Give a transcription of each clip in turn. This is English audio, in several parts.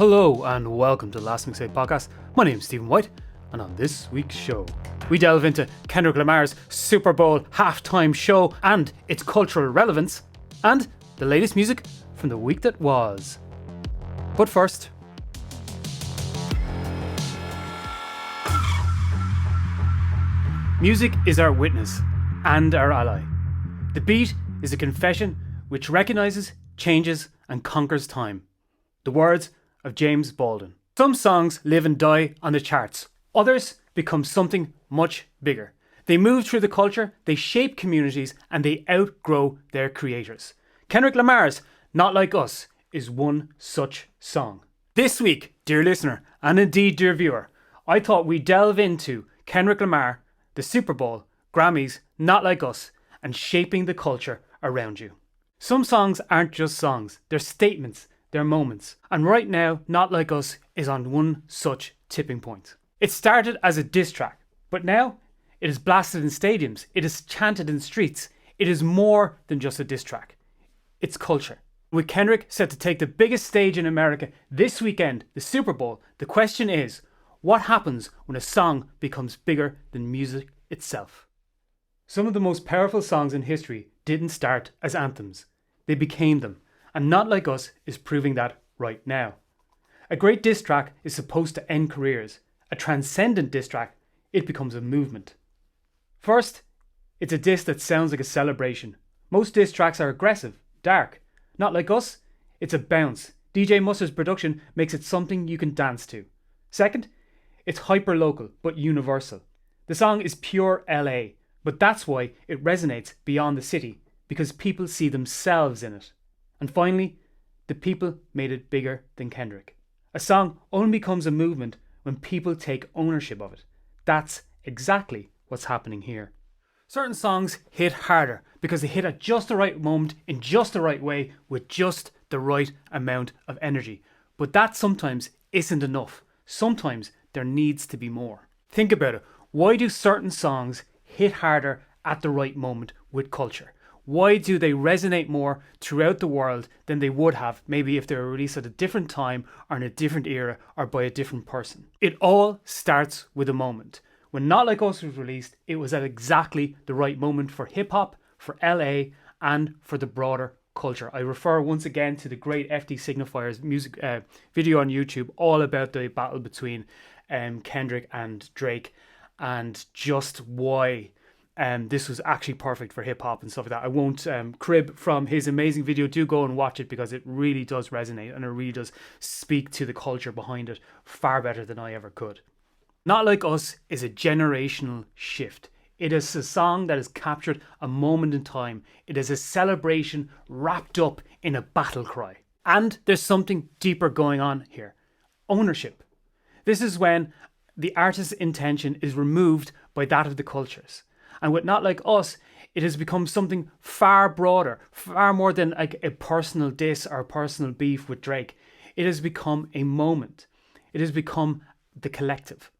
Hello and welcome to the Last Mixtape Podcast. My name is Stephen White, and on this week's show, we delve into Kendrick Lamar's Super Bowl halftime show and its cultural relevance, and the latest music from the week that was. But first, music is our witness and our ally. The beat is a confession which recognises, changes, and conquers time. The words of James Baldwin. Some songs live and die on the charts. Others become something much bigger. They move through the culture, they shape communities, and they outgrow their creators. Kendrick Lamar's Not Like Us is one such song. This week, dear listener, and indeed dear viewer, I thought we'd delve into Kendrick Lamar, the Super Bowl, Grammys, Not Like Us, and shaping the culture around you. Some songs aren't just songs, they're statements, they're moments. And right now, Not Like Us is on one such tipping point. It started as a diss track, but now it is blasted in stadiums, it is chanted in streets. It is more than just a diss track. It's culture. With Kendrick set to take the biggest stage in America this weekend, the Super Bowl, the question is, what happens when a song becomes bigger than music itself? Some of the most powerful songs in history didn't start as anthems. They became them. And Not Like Us is proving that right now. A great diss track is supposed to end careers. A transcendent diss track, it becomes a movement. First, it's a diss that sounds like a celebration. Most diss tracks are aggressive, dark. Not Like Us, it's a bounce. DJ Mustard's production makes it something you can dance to. Second, it's hyper-local but universal. The song is pure LA, but that's why it resonates beyond the city, because people see themselves in it. And finally, the people made it bigger than Kendrick. A song only becomes a movement when people take ownership of it. That's exactly what's happening here. Certain songs hit harder because they hit at just the right moment, in just the right way, with just the right amount of energy. But that sometimes isn't enough. Sometimes there needs to be more. Think about it. Why do certain songs hit harder at the right moment with culture? Why do they resonate more throughout the world than they would have maybe if they were released at a different time or in a different era or by a different person? It all starts with a moment. When Not Like Us was released, it was at exactly the right moment for hip-hop, for LA, and for the broader culture. I refer once again to the great FD Signifier's music video on YouTube, all about the battle between Kendrick and Drake, and just why this was actually perfect for hip-hop and stuff like that. I won't crib from his amazing video. Do go and watch it because it really does resonate and it really does speak to the culture behind it far better than I ever could. Not Like Us is a generational shift. It is a song that has captured a moment in time. It is a celebration wrapped up in a battle cry. And there's something deeper going on here. Ownership. This is when the artist's intention is removed by that of the cultures. And with Not Like Us, it has become something far broader, far more than like a personal diss or a personal beef with Drake. It has become a moment. It has become the collective.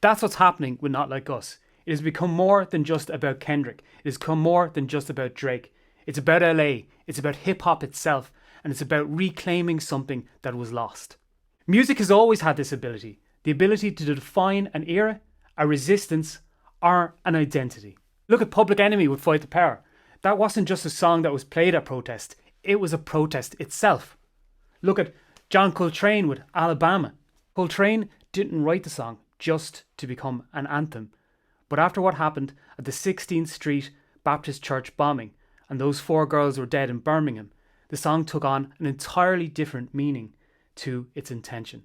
That's what's happening with Not Like Us. It has become more than just about Kendrick. It has become more than just about Drake. It's about LA. It's about hip hop itself. And it's about reclaiming something that was lost. Music has always had this ability. The ability to define an era, a resistance, or an identity. Look at Public Enemy with Fight the Power. That wasn't just a song that was played at protest. It was a protest itself. Look at John Coltrane with Alabama. Coltrane didn't write the song just to become an anthem. But after what happened at the 16th Street Baptist Church bombing, and those 4 girls were dead in Birmingham, the song took on an entirely different meaning to its intention.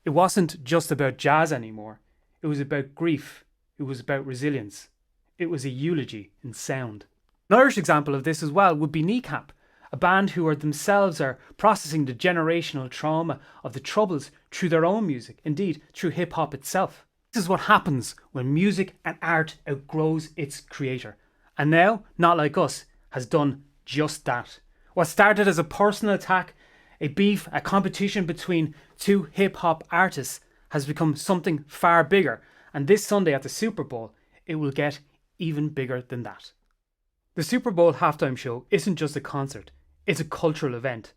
It wasn't just about jazz anymore. It was about grief. It was about resilience. It was a eulogy in sound. An Irish example of this as well would be Kneecap, a band who are themselves processing the generational trauma of the Troubles through their own music, indeed through hip-hop itself. This is what happens when music and art outgrows its creator. And now, Not Like Us has done just that. What started as a personal attack, a beef, a competition between 2 hip-hop artists has become something far bigger. And this Sunday at the Super Bowl, it will get even bigger than that. The Super Bowl halftime show isn't just a concert, it's a cultural event.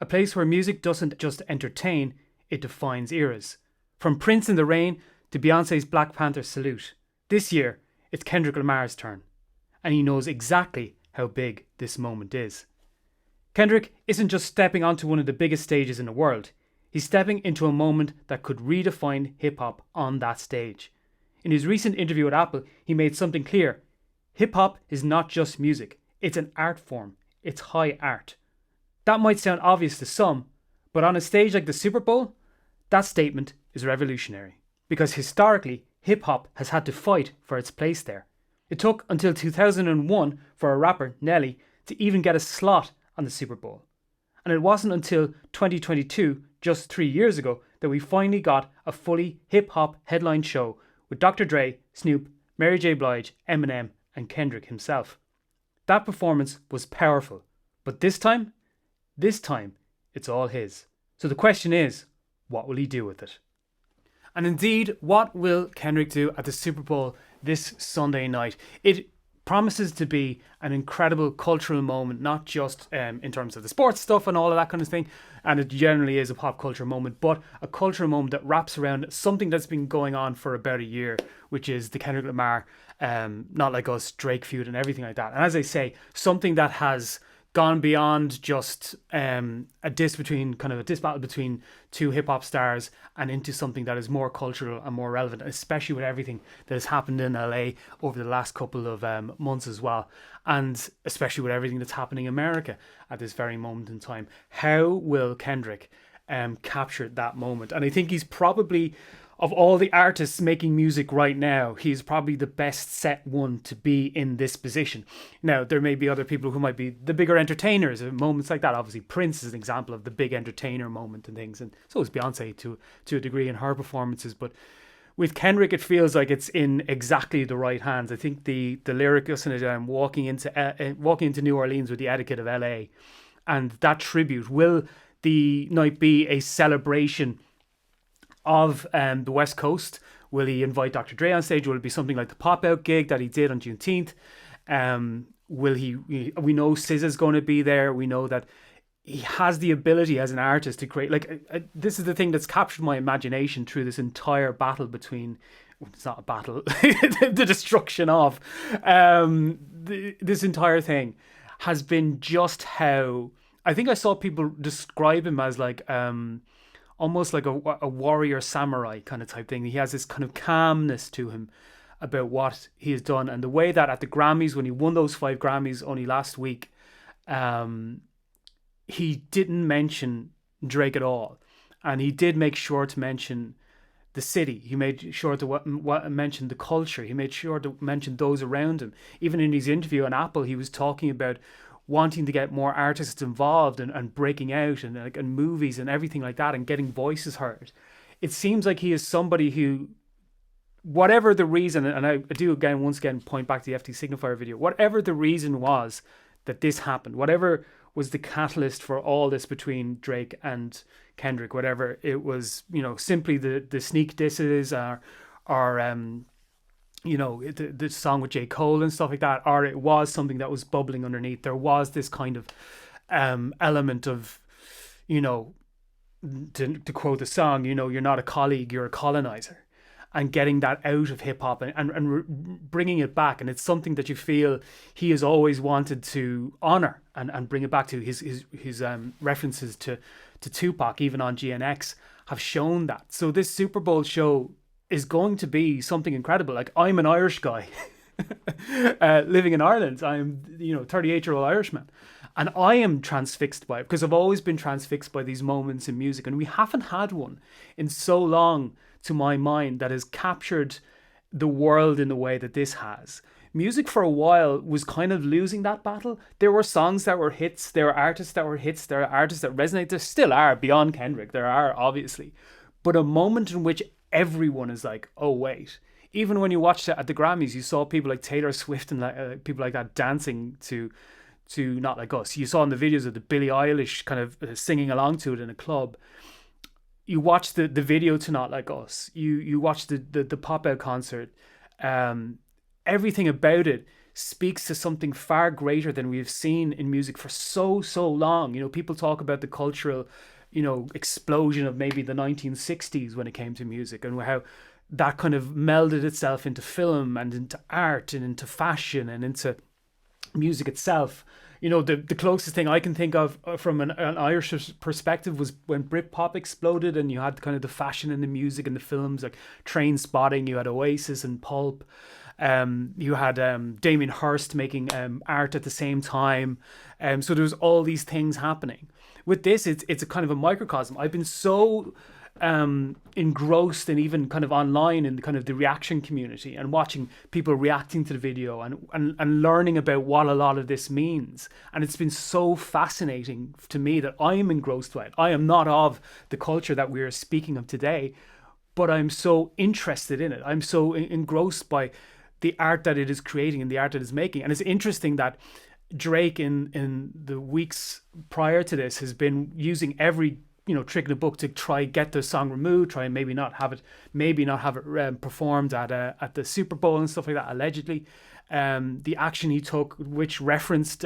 A place where music doesn't just entertain, it defines eras. From Prince in the Rain to Beyonce's Black Panther Salute. This year, it's Kendrick Lamar's turn. And he knows exactly how big this moment is. Kendrick isn't just stepping onto one of the biggest stages in the world. He's stepping into a moment that could redefine hip-hop on that stage. In his recent interview with Apple, he made something clear. Hip-hop is not just music. It's an art form. It's high art. That might sound obvious to some, but on a stage like the Super Bowl, that statement is revolutionary. Because historically, hip-hop has had to fight for its place there. It took until 2001 for a rapper, Nelly, to even get a slot on the Super Bowl. And it wasn't until 2022, just 3 years ago, that we finally got a fully hip-hop headline show with Dr. Dre, Snoop, Mary J. Blige, Eminem, and Kendrick himself. That performance was powerful, but this time, it's all his. So the question is, what will he do with it? And indeed, what will Kendrick do at the Super Bowl this Sunday night? It promises to be an incredible cultural moment, not just in terms of the sports stuff and all of that kind of thing, and it generally is a pop culture moment, but a cultural moment that wraps around something that's been going on for about a year, which is the Kendrick Lamar, Not Like Us, Drake feud and everything like that. And as I say, something that has gone beyond just a diss battle between two hip-hop stars and into something that is more cultural and more relevant, especially with everything that has happened in LA over the last couple of months as well, and especially with everything that's happening in America at this very moment in time. How will Kendrick capture that moment? And I think he's probably, of all the artists making music right now, he's probably the best set one to be in this position. Now, there may be other people who might be the bigger entertainers at moments like that. Obviously, Prince is an example of the big entertainer moment and things, and so is Beyonce to a degree in her performances. But with Kendrick, it feels like it's in exactly the right hands. I think the lyric, walking into New Orleans with the etiquette of LA, and that tribute, will the night be a celebration of the West Coast? Will he invite Dr. Dre on stage? Will it be something like the pop-out gig that he did on Juneteenth? We know SZA's going to be there. We know that he has the ability as an artist to create, this is the thing that's captured my imagination through this entire battle between, it's not a battle, the destruction of, this entire thing has been just how, I think I saw people describe him as almost like a warrior samurai kind of type thing. He has this kind of calmness to him about what he has done, and the way that at the Grammys, when he won those 5 Grammys only last week, he didn't mention Drake at all, and he did make sure to mention the city. He made sure to mention the culture. He made sure to mention those around him. Even in his interview on Apple, he was talking about wanting to get more artists involved and breaking out and movies and everything like that, and getting voices heard. It seems like he is somebody who, whatever the reason, and I do once again point back to the FT Signifier video, whatever the reason was that this happened, whatever was the catalyst for all this between Drake and Kendrick, whatever it was, simply the sneak disses or the song with J. Cole and stuff like that, or it was something that was bubbling underneath. There was this kind of element of, to quote the song, you're not a colleague, you're a colonizer. And getting that out of hip-hop and bringing it back. And it's something that you feel he has always wanted to honor and bring it back to. His references to Tupac, even on GNX, have shown that. So this Super Bowl show is going to be something incredible. Like, I'm an Irish guy living in Ireland. I'm 38-year-old Irishman, and I am transfixed by it, because I've always been transfixed by these moments in music, and we haven't had one in so long, to my mind, that has captured the world in the way that this has. Music for a while was kind of losing that battle. There were songs that were hits, there were artists that were hits, there are artists that resonate. There still are, beyond Kendrick, there are, obviously. But a moment in which everyone is like, oh wait. Even when you watched it at the Grammys, you saw people like Taylor Swift and people like that dancing to Not Like Us. You saw in the videos of the Billie Eilish kind of singing along to it in a club. You watched the video to Not Like Us. You watched the pop-out concert. Everything about it speaks to something far greater than we've seen in music for so long. People talk about the cultural explosion of maybe the 1960s when it came to music, and how that kind of melded itself into film and into art and into fashion and into music itself. The closest thing I can think of from an Irish perspective was when Britpop exploded, and you had kind of the fashion and the music and the films like Train Spotting. You had Oasis and Pulp. You had Damien Hirst making art at the same time. So there was all these things happening. With this, it's a kind of a microcosm. I've been so engrossed and even kind of online in the kind of the reaction community and watching people reacting to the video and learning about what a lot of this means. And it's been so fascinating to me that I'm engrossed by it. I am not of the culture that we're speaking of today, but I'm so interested in it. I'm so engrossed by the art that it is creating and the art that it is making. And it's interesting that Drake in the weeks prior to this has been using every trick in the book to try get the song removed, try and maybe not have it performed at the Super Bowl and stuff like that, allegedly. The action he took, which referenced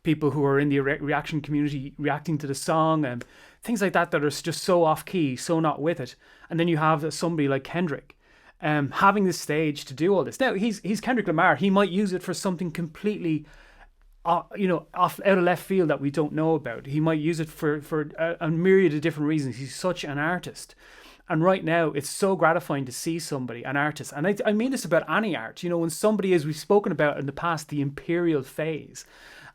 people who are in the reaction community reacting to the song and things like that are just so off key, so not with it. And then you have somebody like Kendrick having the stage to do all this. Now he's Kendrick Lamar. He might use it for something completely off out of left field that we don't know about. He might use it for a myriad of different reasons. He's such an artist. And right now, it's so gratifying to see somebody, an artist. And I mean this about any art. When somebody, as we've spoken about in the past, the imperial phase.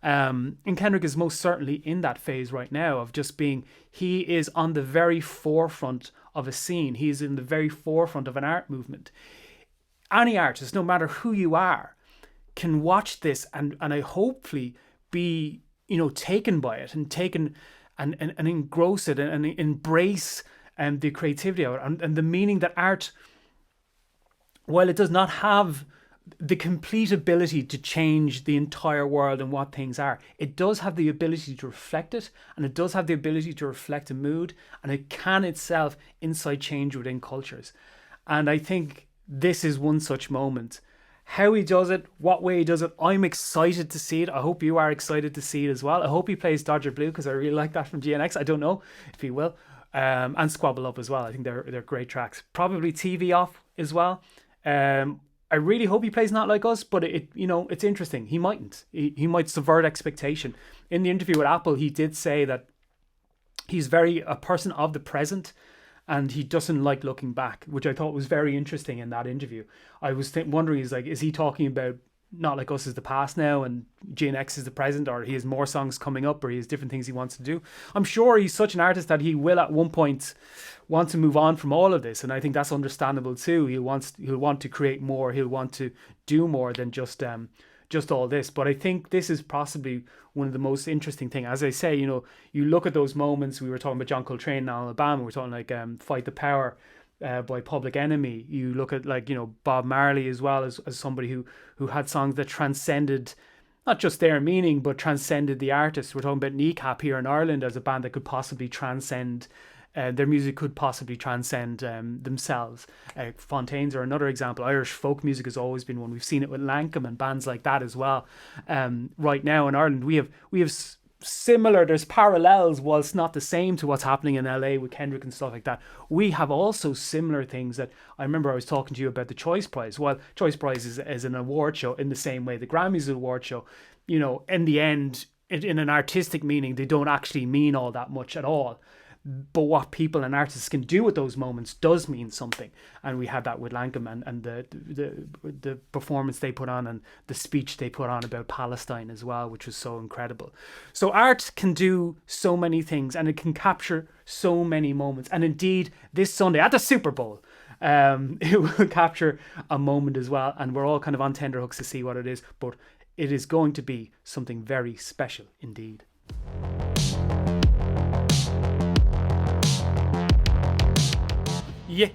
And Kendrick is most certainly in that phase right now of just being, he is on the very forefront of a scene. He is in the very forefront of an art movement. Any artist, no matter who you are, can watch this and I hopefully be taken by it and taken and engross it and embrace the creativity of it and the meaning that art, while it does not have the complete ability to change the entire world and what things are, it does have the ability to reflect it, and it does have the ability to reflect a mood, and it can itself incite change within cultures. And I think this is one such moment. How he does it, what way he does it, I'm excited to see it. I hope you are excited to see it as well. I hope he plays Dodger Blue, because I really like that from GNX. I don't know if he will. And Squabble Up as well. I think they're great tracks. Probably TV Off as well. I really hope he plays Not Like Us, but it's interesting. He mightn't. He might subvert expectation. In the interview with Apple, he did say that he's very a person of the present, and he doesn't like looking back, which I thought was very interesting in that interview. I was wondering, is he talking about Not Like Us is the past now and GNX is the present, or he has more songs coming up, or he has different things he wants to do? I'm sure he's such an artist that he will at one point want to move on from all of this, and I think that's understandable too. He'll want to create more. He'll want to do more than just all this. But I think this is possibly one of the most interesting things. As I say, you look at those moments. We were talking about John Coltrane in Alabama. We're talking like Fight the Power by Public Enemy. You look at Bob Marley as well as somebody who had songs that transcended not just their meaning but transcended the artist. We're talking about Kneecap here in Ireland as a band that could possibly transcend. Their music could possibly transcend themselves. Fontaines are another example. Irish folk music has always been one. We've seen it with Lankum and bands like that as well. Right now in Ireland, we have similar. There's parallels, whilst not the same, to what's happening in LA with Kendrick and stuff like that. We have also similar things that I remember I was talking to you about the Choice Prize. Well, Choice Prize is an award show in the same way the Grammys is an award show. In the end, in an artistic meaning, they don't actually mean all that much at all. But what people and artists can do with those moments does mean something, and we had that with Lankum and the performance they put on and the speech they put on about Palestine as well, which was so incredible. So art can do so many things, and it can capture so many moments. And indeed, this Sunday at the Super Bowl, it will capture a moment as well, and we're all kind of on tenterhooks to see what it is. But it is going to be something very special indeed. Yes,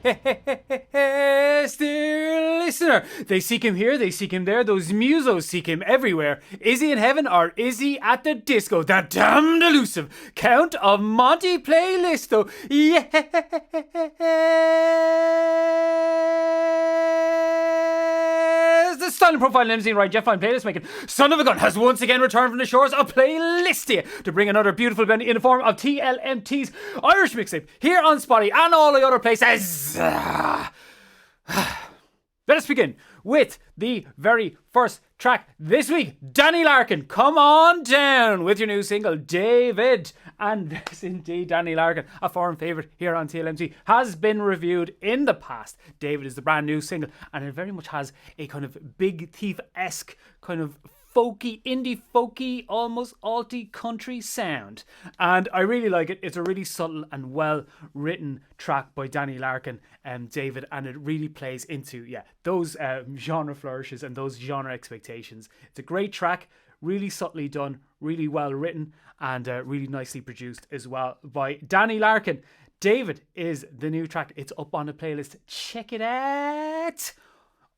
dear listener. They seek him here, they seek him there. Those musos seek him everywhere. Is he in heaven or is he at the disco? That damned elusive Count of Monte Playlisto. Yes, the styling profile limousine ride jet flying playlist making son of a gun has once again returned from the shores of Playlistia to bring another beautiful band in the form of TLMT's Irish mixtape here on Spotify and all the other places. Let us begin with the very first track this week. Danny Larkin, come on down with your new single, David. And yes, indeed, Danny Larkin, a foreign favourite here on TLMT, has been reviewed in the past. David is the brand new single, and it very much has a kind of Big Thief-esque kind of folky, indie folky, almost alty country sound, and I really like it. It's a really subtle and well written track by Danny Larkin and David, and it really plays into those genre flourishes and those genre expectations. It's a great track, really subtly done, really well written, and really nicely produced as well by Danny Larkin. David is the new track. It's up on the playlist. Check it out.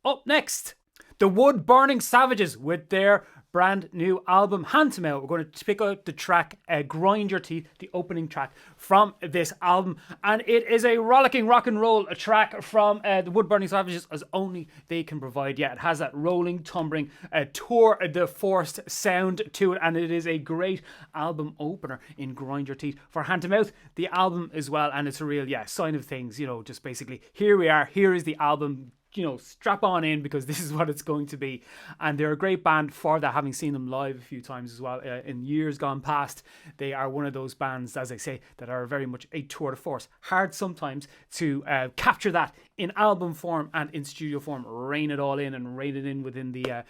Up next, the Wood Burning Savages with their brand new album Hand to Mouth. We're going to pick out the track Grind Your Teeth, the opening track from this album, and it is a rollicking rock and roll track from the Wood Burning Savages as only they can provide. It has that rolling, tumbling, tour de force sound to it, and it is a great album opener in Grind Your Teeth for Hand to Mouth, the album as well, and it's a real sign of things, just basically here we are, here is the album, strap on in because this is what it's going to be. And they're a great band for that, having seen them live a few times as well in years gone past. They are one of those bands, as I say, that are very much a tour de force. Hard sometimes to capture that in album form and in studio form, rein it all in and rein it in within the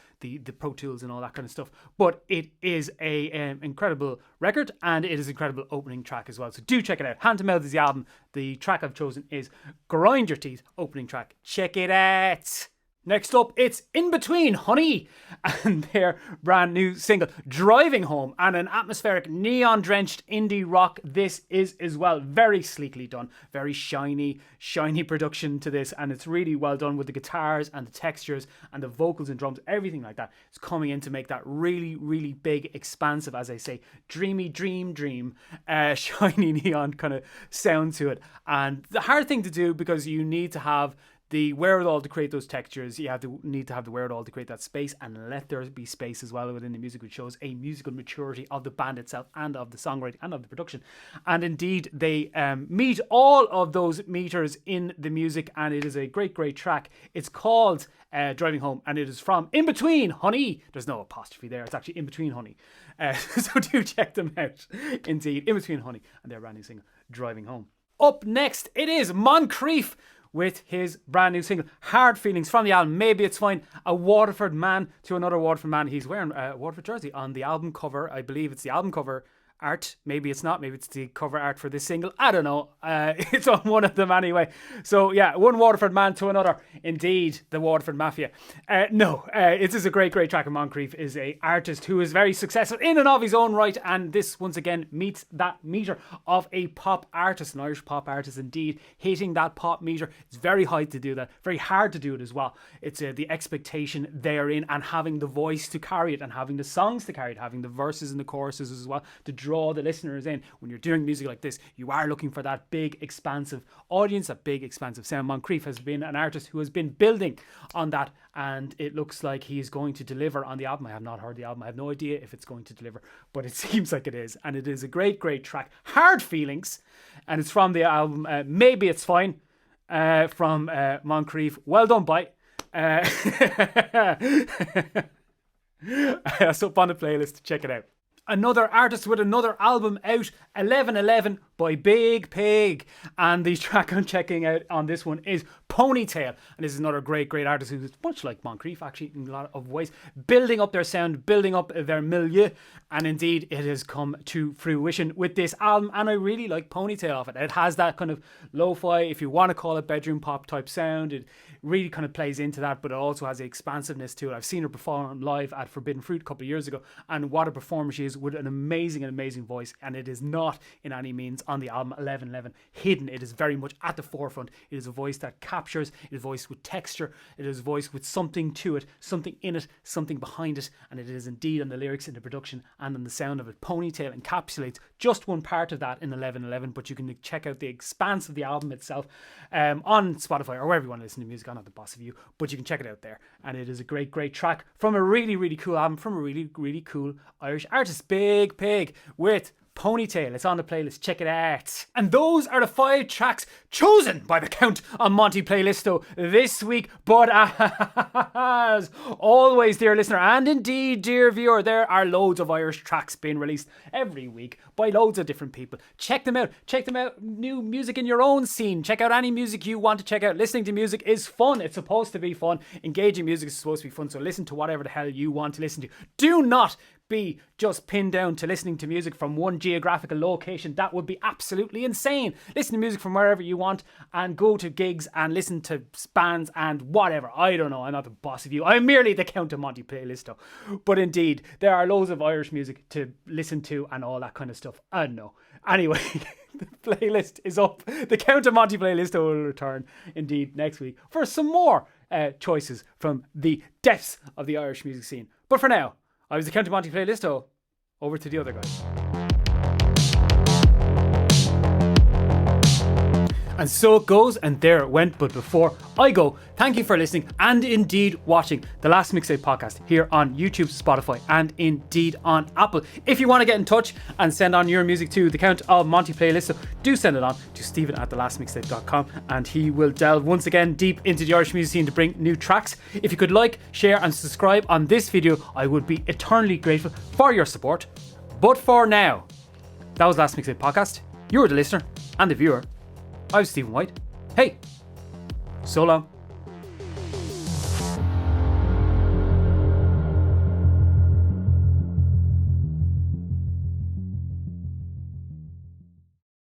Pro Tools and all that kind of stuff. But it is a incredible record, and it is an incredible opening track as well. So do check it out. Hand to Mouth is the album. The track I've chosen is Grind Your Teeth, opening track. Check it out. Next up, it's In Between Honey and their brand new single Driving Home, and an atmospheric neon drenched indie rock this is as well. Very sleekly done, very shiny production to this, and it's really well done with the guitars and the textures and the vocals and drums, everything like that. It's coming in to make that really, really big, expansive, as I say, dreamy, shiny neon kind of sound to it. And the hard thing to do, because you need to have the wherewithal to create those textures, you need to have the wherewithal to create that space, and let there be space as well within the music, which shows a musical maturity of the band itself and of the songwriting and of the production. And indeed, they meet all of those meters in the music, and it is a great track. It's called Driving Home, and it is from In Between Honey. There's no apostrophe there, it's actually In Between Honey. So do check them out. Indeed, In Between Honey and their brand new single Driving Home. Up next, it is Moncrief with his brand new single Hard Feelings from the album Maybe It's Fine. A Waterford man to another Waterford man. He's wearing a Waterford jersey on the album cover. I believe it's the album cover art. Maybe it's not. Maybe it's the cover art for this single. I don't know. It's on one of them anyway. So yeah, one Waterford man to another. Indeed, the Waterford Mafia. It is a great track. And Moncrief is a artist who is very successful in and of his own right, and this once again meets that meter of a pop artist, an Irish pop artist indeed, hitting that pop meter. It's very hard to do that, very hard to do it as well. It's the expectation therein, and having the voice to carry it, and having the songs to carry it, having the verses and the choruses as well to draw the listeners in. When you're doing music like this, you are looking for that big expansive audience, that big expansive sound. Moncrief has been an artist who has been building on that, and it looks like he's going to deliver on the album. I have not heard the album. I have no idea if it's going to deliver, but it seems like it is, and it is a great track, Hard Feelings, and it's from the album Maybe It's Fine, from Moncrief. Well done, bye. It's up on the playlist. Check it out. Another artist with another album out, 1111 by Big Pig, and the track I'm checking out on this one is Ponytail, and this is another great artist who's much like Moncrief actually in a lot of ways, building up their sound, building up their milieu, and indeed it has come to fruition with this album, and I really like Ponytail off it. It has that kind of lo-fi, if you want to call it bedroom pop type sound. It really kind of plays into that, but it also has the expansiveness to it. I've seen her perform live at Forbidden Fruit a couple of years ago, and what a performer she is with an amazing voice, and it is not in any means on the album 1111 hidden. It is very much at the forefront. It is a voice that captures, it is a voice with texture, it is a voice with something to it, something in it, something behind it, and it is indeed on the lyrics, in the production, and on the sound of it. Ponytail encapsulates just one part of that in 1111, but you can check out the expanse of the album itself on Spotify or wherever you want to listen to music. I'm not the boss of you, but you can check it out there, and it is a great track from a really cool album from a really cool Irish artist, Big Pig, with Ponytail. It's on the playlist, check it out. And those are the 5 tracks chosen by the Count on Monty Playlisto this week. But as always, dear listener, and indeed dear viewer, there are loads of Irish tracks being released every week by loads of different people. Check them out. New music in your own scene. Check out any music you want to check out. Listening to music is fun. It's supposed to be fun. Engaging music is supposed to be fun. So listen to whatever the hell you want to listen to. Do not be just pinned down to listening to music from one geographical location. That would be absolutely insane. Listen to music from wherever you want, and go to gigs and listen to bands and whatever. I don't know, I'm not the boss of you. I'm merely the Count of Monty Playlisto. But indeed, there are loads of Irish music to listen to and all that kind of stuff. I don't know. Anyway, the playlist is up. The Count of Monty Playlisto will return indeed next week for some more choices from the depths of the Irish music scene. But for now, I was the Count of Monty Playlisto. Over to the other guys. And so it goes, and there it went. But before I go, thank you for listening and indeed watching the Last Mixtape podcast here on YouTube, Spotify, and indeed on Apple. If you want to get in touch and send on your music to the Count of Monty Playlist, do send it on to Stephen@thelastmixtape.com, and he will delve once again deep into the Irish music scene to bring new tracks. If you could like, share, and subscribe on this video, I would be eternally grateful for your support. But for now, that was Last Mixtape podcast. You were the listener and the viewer. I was Stephen White. Hey, so long.